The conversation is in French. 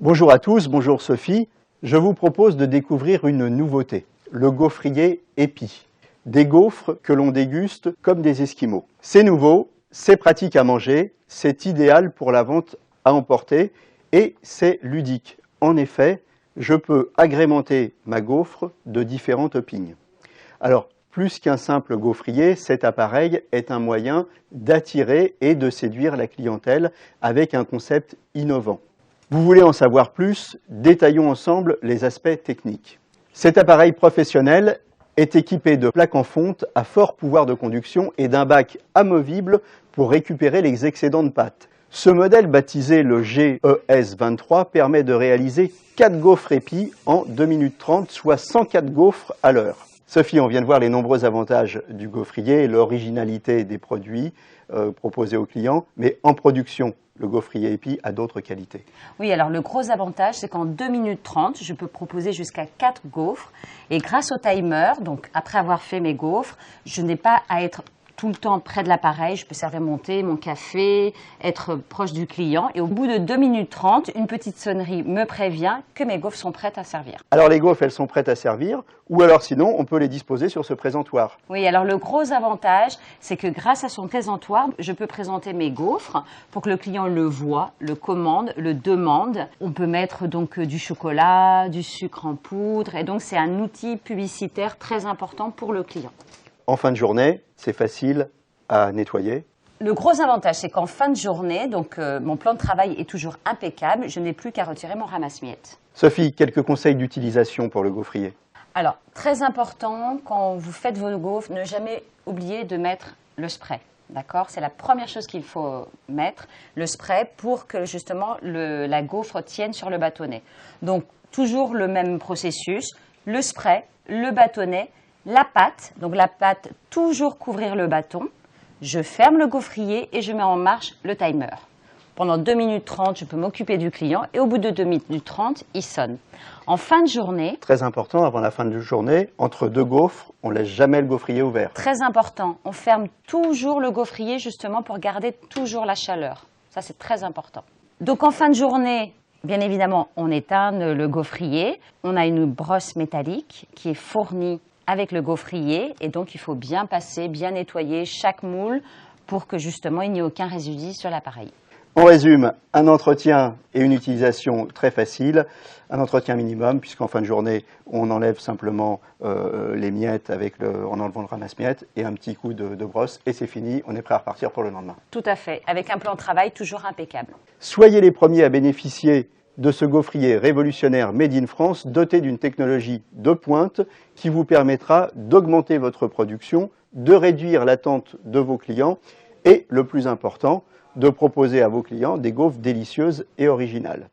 Bonjour à tous, bonjour Sophie. Je vous propose de découvrir une nouveauté, le gaufrier épi. Des gaufres que l'on déguste comme des esquimaux. C'est nouveau, c'est pratique à manger, c'est idéal pour la vente à emporter et c'est ludique. En effet, je peux agrémenter ma gaufre de différents toppings. Alors, plus qu'un simple gaufrier, cet appareil est un moyen d'attirer et de séduire la clientèle avec un concept innovant. Vous voulez en savoir plus? Détaillons ensemble les aspects techniques. Cet appareil professionnel est équipé de plaques en fonte à fort pouvoir de conduction et d'un bac amovible pour récupérer les excédents de pâte. Ce modèle, baptisé le GES23, permet de réaliser 4 gaufres épis en 2 minutes 30, soit 104 gaufres à l'heure. Sophie, on vient de voir les nombreux avantages du gaufrier et l'originalité des produits proposés aux clients, mais en production, le gaufrier épi a d'autres qualités. Oui, alors le gros avantage, c'est qu'en 2 minutes 30, je peux proposer jusqu'à 4 gaufres. Et grâce au timer, donc après avoir fait mes gaufres, je n'ai pas à être tout le temps près de l'appareil. Je peux servir mon thé, mon café, être proche du client. Et au bout de 2 minutes 30, une petite sonnerie me prévient que mes gaufres sont prêtes à servir. Alors les gaufres, elles sont prêtes à servir, ou alors sinon, on peut les disposer sur ce présentoir. Oui, alors le gros avantage, c'est que grâce à son présentoir, je peux présenter mes gaufres pour que le client le voit, le commande, le demande. On peut mettre donc du chocolat, du sucre en poudre, et donc c'est un outil publicitaire très important pour le client. En fin de journée, c'est facile à nettoyer. Le gros avantage, c'est qu'en fin de journée, donc mon plan de travail est toujours impeccable, je n'ai plus qu'à retirer mon ramasse-miettes. Sophie, quelques conseils d'utilisation pour le gaufrier. Alors, très important, quand vous faites vos gaufres, ne jamais oublier de mettre le spray. D'accord? C'est la première chose qu'il faut mettre, le spray, pour que justement la gaufre tienne sur le bâtonnet. Donc, toujours le même processus, le spray, le bâtonnet, la pâte, donc la pâte, toujours couvrir le bâton. Je ferme le gaufrier et je mets en marche le timer. Pendant 2 minutes 30, je peux m'occuper du client et au bout de 2 minutes 30, il sonne. En fin de journée... Très important, avant la fin de journée, entre 2 gaufres, on ne laisse jamais le gaufrier ouvert. Très important, on ferme toujours le gaufrier justement pour garder toujours la chaleur. Ça, c'est très important. Donc en fin de journée, bien évidemment, on éteint le gaufrier. On a une brosse métallique qui est fournie avec le gaufrier et donc il faut bien passer, bien nettoyer chaque moule pour que justement il n'y ait aucun résidu sur l'appareil. On résume, un entretien et une utilisation très facile, un entretien minimum puisqu'en fin de journée on enlève simplement les miettes en enlevant le ramasse-miettes et un petit coup de brosse et c'est fini, on est prêt à repartir pour le lendemain. Tout à fait, avec un plan de travail toujours impeccable. Soyez les premiers à bénéficier de ce gaufrier révolutionnaire Made in France doté d'une technologie de pointe qui vous permettra d'augmenter votre production, de réduire l'attente de vos clients et, le plus important, de proposer à vos clients des gaufres délicieuses et originales.